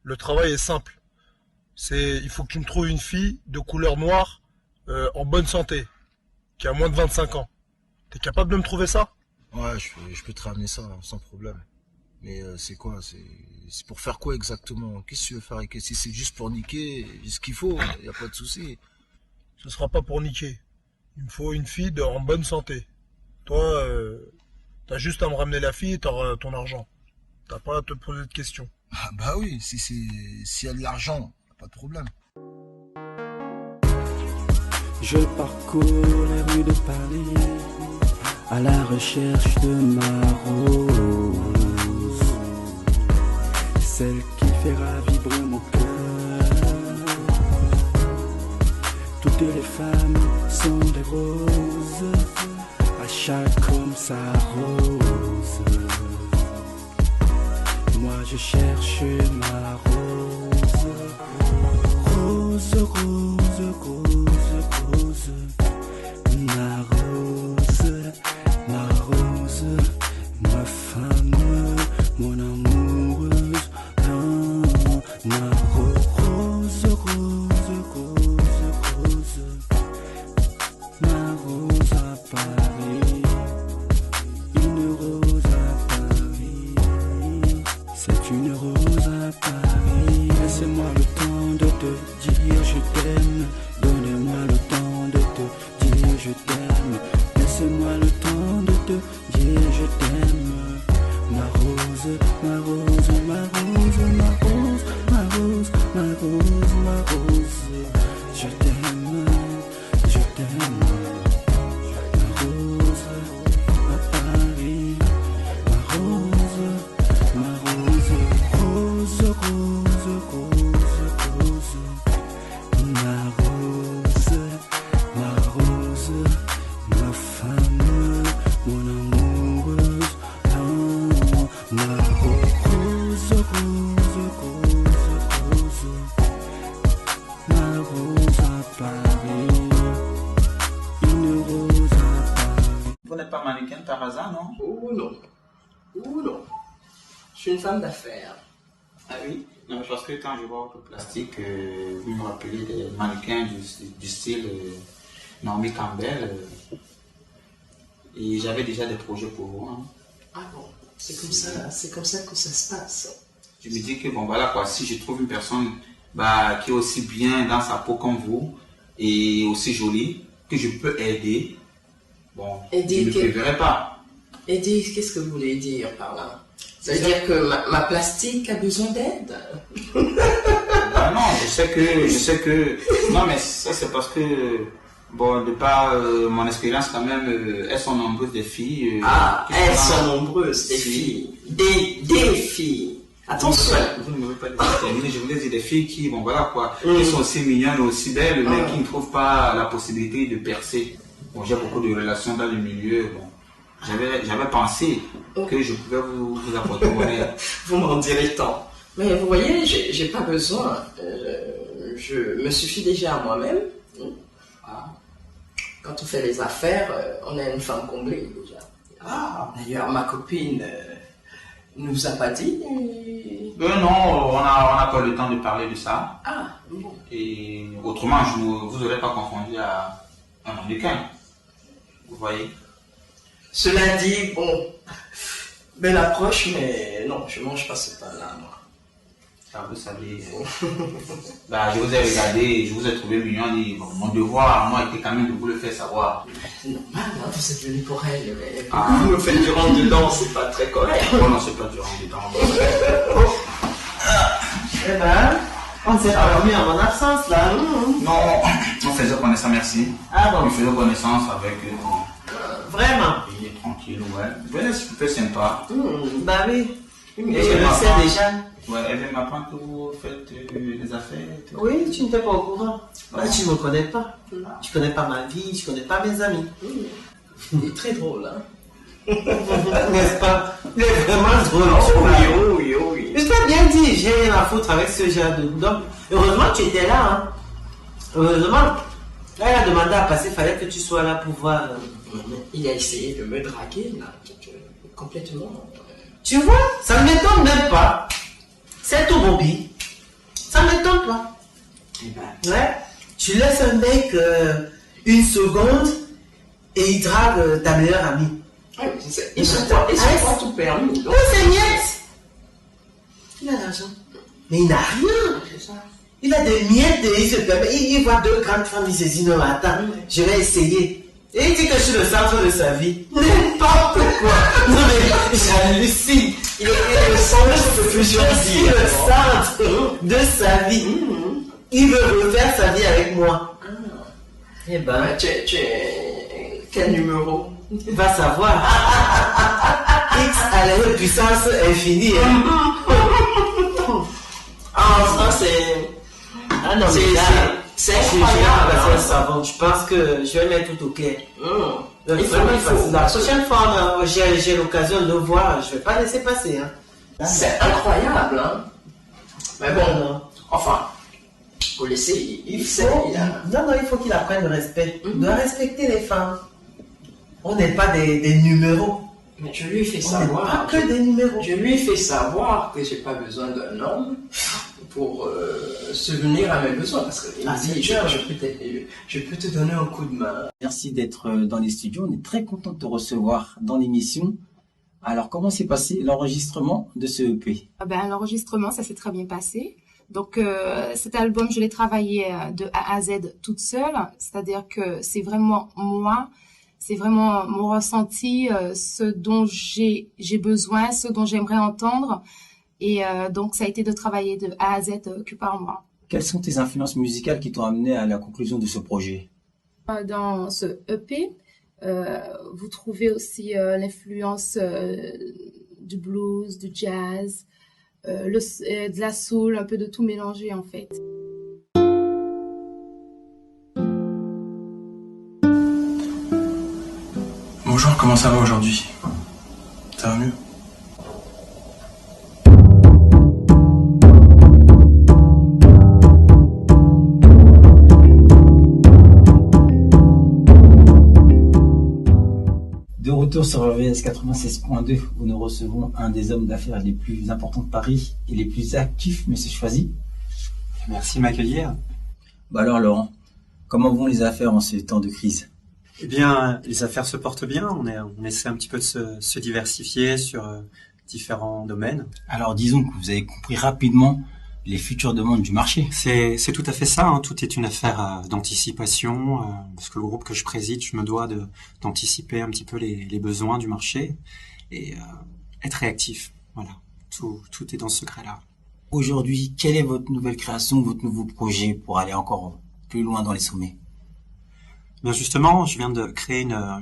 Le travail est simple. Il faut que tu me trouves une fille de couleur noire, en bonne santé, qui a moins de 25 ans. T'es capable de me trouver ça? Ouais, je peux te ramener ça sans problème. Mais c'est quoi? C'est pour faire quoi exactement? Qu'est-ce que tu veux faire avec? Si c'est juste pour niquer, j'ai ce qu'il faut, y a pas de souci. Ce sera pas pour niquer. Il me faut une fille en bonne santé. Toi, t'as juste à me ramener la fille et t'auras ton argent. T'as pas à te poser de questions. Ah bah oui, s'il y a de l'argent, pas de problème. Je parcours les rues de Paris à la recherche de ma rose, celle qui fera vibrer mon cœur. Toutes les femmes sont des roses, à chaque homme sa rose. Moi je cherche ma rose, rose, rose, rose, rose, ma rose, ma rose, ma femme, mon amoureuse, non, ma rose, rose, rose, rose, ma rose à Paris, une rose à Paris, c'est une rose à Paris. Laissez-moi le temps de te dire je t'aime, donnez-moi le temps de te dire je t'aime, laissez-moi le temps de te dire je t'aime. Ma rose, ma rose, ma rose, ma rose, ma rose, ma rose, ma rose, je t'aime, je t'aime. Ma rose à Paris, ma rose, ma rose, rose, rose, rose, rose, ma rose, ma rose, ma femme, mon amoureuse, non, ma rose, rose, rose, rose, ma rose à Paris, une rose à Paris. Vous n'êtes pas mannequin par hasard, non? Oh non. Oh non. Je suis une femme d'affaires. Ah oui? Non, parce que quand je vois votre plastique, vous me rappelez des mannequins du style Naomi Campbell. Et j'avais déjà des projets pour vous. Hein. Ah bon, c'est comme ça que ça se passe. Je me dis que bon voilà quoi, si je trouve une personne bah, qui est aussi bien dans sa peau comme vous et aussi jolie, que je peux aider, bon, Aider je ne me priverai pas. Aider, qu'est-ce que vous voulez dire par là? Ça veut dire que ma plastique a besoin d'aide? Bah non, je sais que, non mais ça c'est parce que, bon, de par mon expérience quand même, elles sont nombreuses des filles. Elles sont nombreuses, des filles. Des filles. Attention. Vous ne m'avez pas terminé, je voulais dire des filles qui, bon voilà quoi, qui sont aussi mignonnes, aussi belles, mais qui ne trouvent pas la possibilité de percer. Bon, j'ai beaucoup de relations dans le milieu, bon. J'avais pensé que je pouvais vous apporter mon aide. Vous m'en direz tant. Mais vous voyez, j'ai pas besoin. Je me suffis déjà à moi-même. Quand on fait les affaires, on a une femme comblée déjà. D'ailleurs, ma copine nous a pas dit. Non, on n'a pas le temps de parler de ça. Bon. Et autrement, vous n'aurez pas confondu à un mannequin. Vous voyez? Cela dit, bon, belle approche, mais non, je mange pas ce pain-là, moi. Ah, vous savez, bah, je vous ai regardé, je vous ai trouvé mignon et bon, mon devoir, moi, était quand même de vous le faire savoir. C'est normal, hein, vous êtes venu pour elle, mais vous me faites du rentre dedans, c'est pas très correct. Oh non, c'est pas du rentre dedans. Eh ben, on s'est remis en mon absence, là. Non, on faisait connaissance, merci. Ah bon? On faisait connaissance avec Vraiment? oui, tranquille, ouais. Venez, c'est plutôt sympa. Bah oui. Mais Et je elle le sais m'apprend- déjà. Ouais, elle vient m'apprendre que vous faites des affaires. Et tout. Oui, tu n'étais pas au courant. Bah, tu ne me connais pas. Tu connais pas ma vie, tu connais pas mes amis. Il est très drôle, hein. N'est-ce pas? Il est vraiment drôle. Oui. Je t'ai bien dit, j'ai rien à foutre avec ce genre de... Donc, heureusement que tu étais là, hein. Heureusement. Là, elle a demandé à passer, il fallait que tu sois là pour voir. Il a essayé de me draguer, là. Complètement. Tu vois, ça ne m'étonne même pas. C'est tout, Bobby. détends-toi. Eh ben, Ouais. Tu laisses un mec une seconde et il drague ta meilleure amie. Ils sont pas tout permis. Oui, c'est niette. Il a l'argent. Mais il n'a rien. Il a des miettes et il se permet. Il voit deux grandes femmes, il se dit non, attends, je vais essayer. Et il dit que je suis le centre de sa vie. N'importe quoi. Non mais j'hallucine. Il est le centre de fusion. Je suis le centre de sa vie. Il veut refaire sa vie avec moi. Eh ben, Quel numéro? va savoir. X à la puissance infinie. Ah, ça c'est... Ah non, mais là, c'est je vais incroyable. passer un savon. Je pense que je vais mettre tout au clair. Il faut. La prochaine fois, j'ai l'occasion de le voir, je vais pas laisser passer. Hein. C'est incroyable, hein. Mais bon, Non. enfin, faut laisser. Il faut qu'il apprenne le respect. Il doit respecter les femmes. On n'est pas des numéros. Mais je lui fais On n'est pas savoir. que des numéros. Je lui fais savoir que j'ai pas besoin d'un homme pour subvenir à mes besoins. Parce qu'il Ah, me c'est dit, bien. je peux te donner un coup de main. Merci d'être dans les studios. On est très content de te recevoir dans l'émission. Alors, comment s'est passé l'enregistrement de ce EP? L'enregistrement, ça s'est très bien passé. Donc, cet album, je l'ai travaillé de A à Z toute seule. C'est-à-dire que c'est vraiment moi, c'est vraiment mon ressenti, ce dont j'ai besoin, ce dont j'aimerais entendre. Et donc, ça a été de travailler de A à Z que par moi. Quelles sont tes influences musicales qui t'ont amené à la conclusion de ce projet? Dans ce EP, vous trouvez aussi l'influence du blues, du jazz, de la soul, un peu de tout mélangé en fait. Bonjour, comment ça va aujourd'hui? Ça va mieux? De retour sur RVS 96.2 où nous recevons un des hommes d'affaires les plus importants de Paris et les plus actifs, mais c'est choisi. Merci de m'accueillir. Alors Laurent, comment vont les affaires en ces temps de crise? Eh bien, les affaires se portent bien. On essaie un petit peu de se diversifier sur différents domaines. Alors disons que vous avez compris rapidement les futures demandes du marché. C'est tout à fait ça, hein. Tout est une affaire d'anticipation, parce que le groupe que je préside, je me dois d'anticiper un petit peu les besoins du marché et être réactif. Voilà, tout est dans ce secret-là. Aujourd'hui, quelle est votre nouvelle création, votre nouveau projet pour aller encore plus loin dans les sommets? Bien justement, je viens de créer un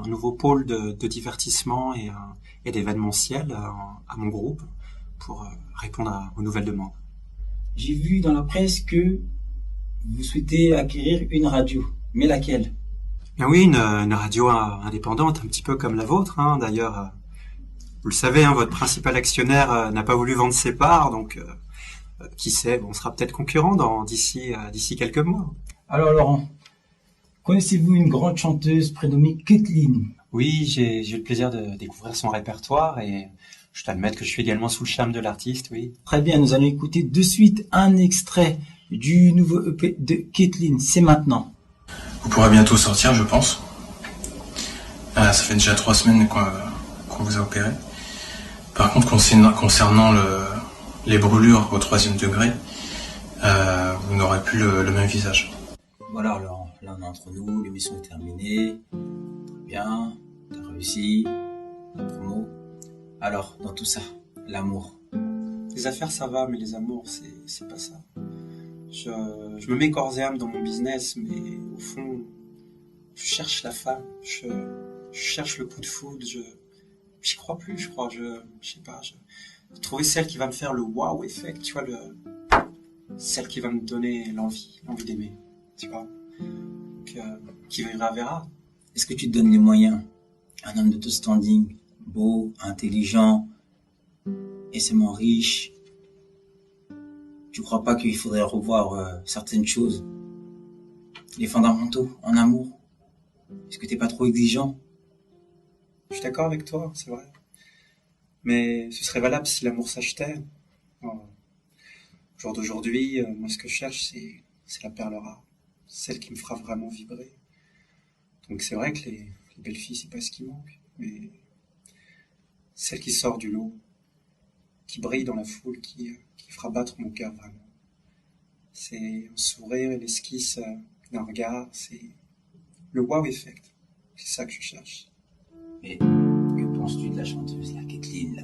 nouveau pôle de divertissement et d'événementiel à mon groupe pour répondre aux nouvelles demandes. J'ai vu dans la presse que vous souhaitez acquérir une radio, mais laquelle? Bien oui, une radio indépendante, un petit peu comme la vôtre, hein. D'ailleurs, vous le savez, hein, votre principal actionnaire n'a pas voulu vendre ses parts, donc qui sait, on sera peut-être concurrent d'ici quelques mois. Alors Laurent, connaissez-vous une grande chanteuse prénommée Kathleen? Oui, j'ai eu le plaisir de découvrir son répertoire et je dois admettre que je suis également sous le charme de l'artiste, oui. Très bien, nous allons écouter de suite un extrait du nouveau EP de Kathleen. C'est maintenant. Vous pourrez bientôt sortir, je pense. Ça fait déjà 3 semaines qu'on vous a opéré. Par contre, concernant les brûlures au 3e degré, vous n'aurez plus le même visage. Voilà, Laurent, là on est entre nous, l'émission est terminée. Bien, t'as réussi, la promo. Alors, dans tout ça, l'amour. Les affaires, ça va, mais les amours, c'est pas ça. Je me mets corps et âme dans mon business, mais au fond, je cherche la femme. Je cherche le coup de foudre. J'y crois plus, je crois. Je sais pas. Trouver celle qui va me faire le wow effect, tu vois, celle qui va me donner l'envie d'aimer, tu vois. Donc, qui vivra verra. Est-ce que tu te donnes les moyens? Un homme de tout standing, beau, intelligent, aisément riche. Tu crois pas qu'il faudrait revoir certaines choses? Les fondamentaux en amour? Est-ce que t'es pas trop exigeant? Je suis d'accord avec toi, c'est vrai. Mais ce serait valable si l'amour s'achetait. jour d'aujourd'hui, moi, ce que je cherche, c'est la perle rare. Celle qui me fera vraiment vibrer. Donc, c'est vrai que les belles filles, c'est pas ce qui manque. Mais celle qui sort du lot, qui brille dans la foule, qui fera battre mon cœur vraiment. C'est un sourire et l'esquisse d'un regard, c'est le wow effect. C'est ça que je cherche. Mais que penses-tu de la chanteuse, la Kathleen, là?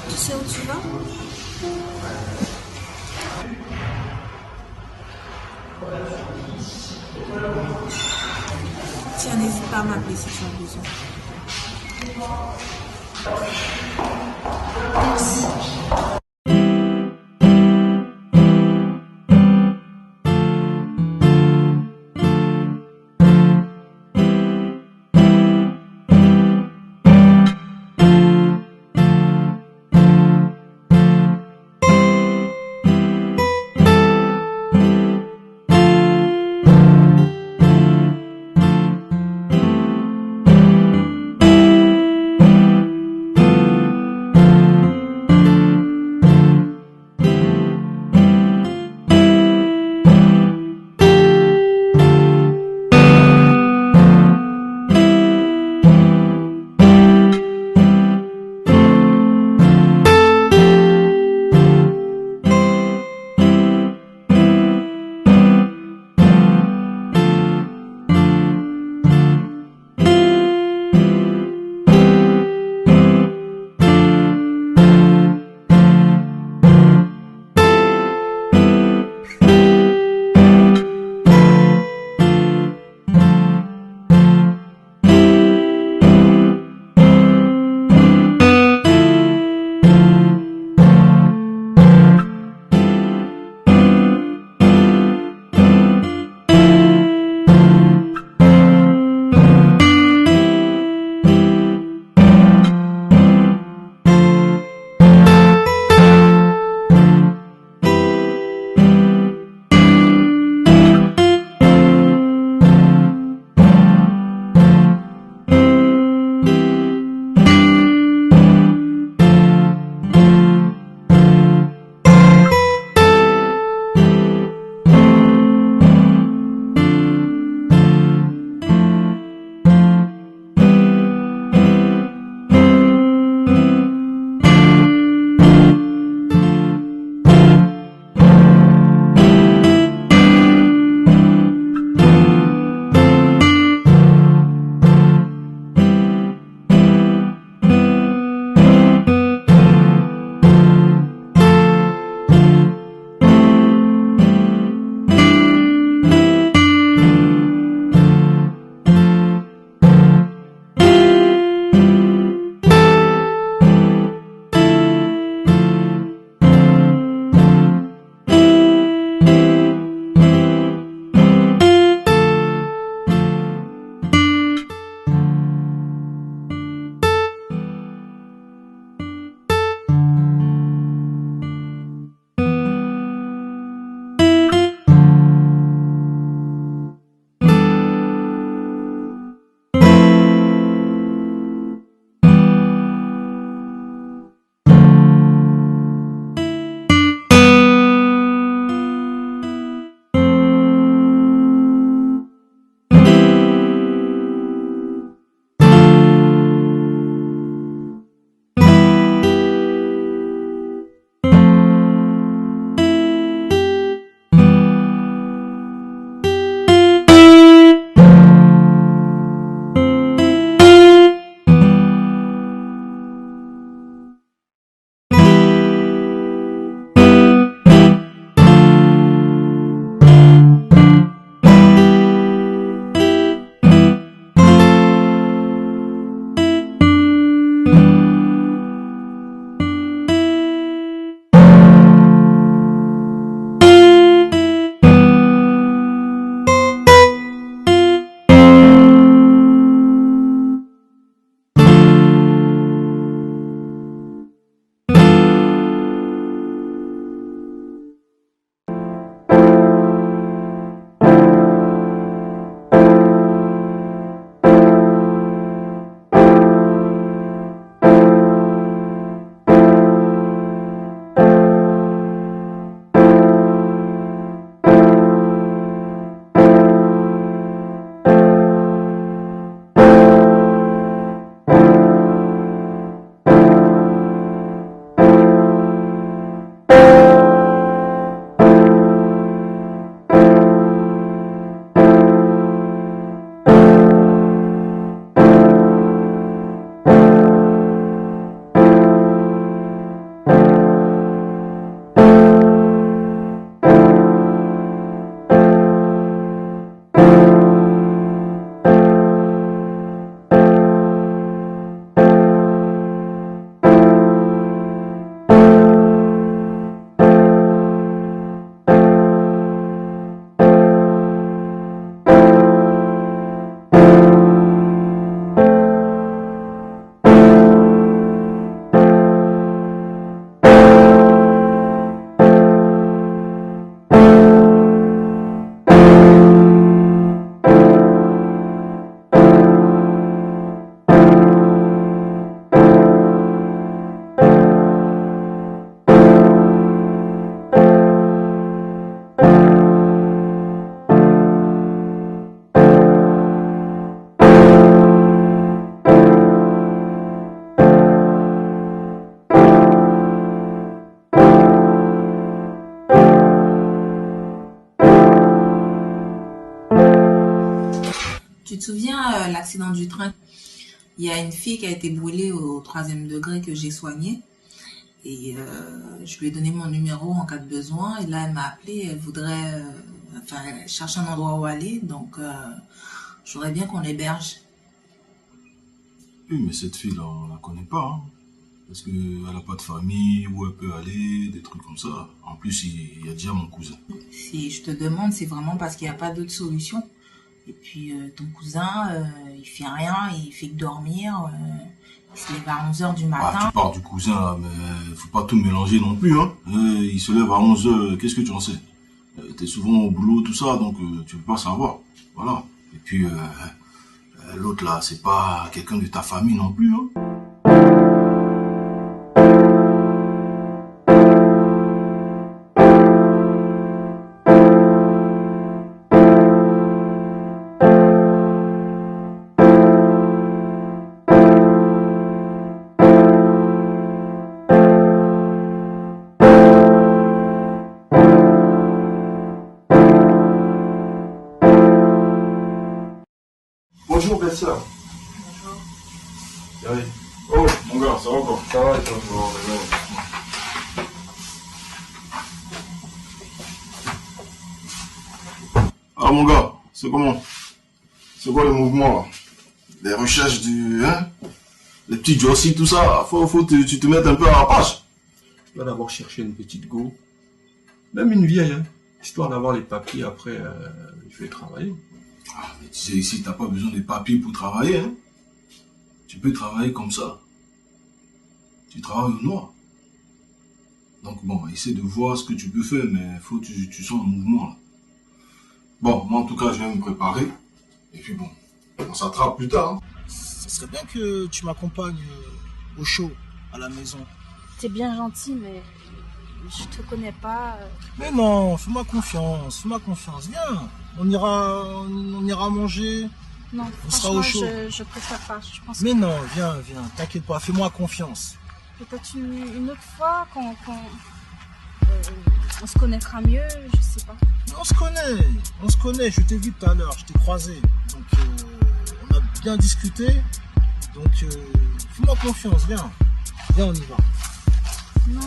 Tu sais où tu vas? Tiens, n'hésite pas à m'appeler si tu as besoin. Merci. Tu te souviens l'accident du train? Il y a une fille qui a été brûlée au 3e degré que j'ai soignée. Et je lui ai donné mon numéro en cas de besoin. Et là, elle m'a appelé. Elle voudrait elle cherche un endroit où aller. Donc, je voudrais bien qu'on l'héberge. Oui, mais cette fille-là, on la connaît pas. Hein. Parce qu'elle n'a pas de famille, où elle peut aller, des trucs comme ça. En plus, il y a déjà mon cousin. Si je te demande, c'est vraiment parce qu'il n'y a pas d'autre solution. Et puis, ton cousin, il fait rien, il fait que dormir. Il se lève à 11h du matin. Ah, tu parles du cousin, là, mais faut pas tout mélanger non plus. Hein. Il se lève à 11h, qu'est-ce que tu en sais? T'es souvent au boulot, tout ça, donc tu peux pas savoir. Voilà. Et puis, l'autre, là, c'est pas quelqu'un de ta famille non plus. Hein. Bonjour, belle-sœur. Bonjour. Oui. Oh, mon gars, ça va quoi? Ça va, ça va. Ah, mon gars, c'est comment? C'est quoi le mouvement, là? Les recherches du... Hein? Les petits Jossi, tout ça, faut que tu te mettes un peu à la page. Je dois d'abord chercher une petite go. Même une vieille, hein. Histoire d'avoir les papiers, après, je vais travailler. Ah, mais tu sais, ici, t'as pas besoin de papiers pour travailler, hein. Tu peux travailler comme ça. Tu travailles au noir. Donc bon, essaie de voir ce que tu peux faire, mais faut que tu sois en mouvement, là. Bon, moi, en tout cas, je vais me préparer. Et puis bon, on s'attrape plus tard, hein. Ça serait bien que tu m'accompagnes au show, à la maison. T'es bien gentil, mais je te connais pas. Mais non, fais-moi confiance, viens. On ira manger. Non, on sera au chaud. Je préfère pas. Je pense mais non, viens, t'inquiète pas, fais-moi confiance. Peut-être une autre fois, quand on se connaîtra mieux, je sais pas. On se connaît, je t'ai vu tout à l'heure, je t'ai croisé. Donc on a bien discuté. Donc fais-moi confiance, viens, on y va. Non.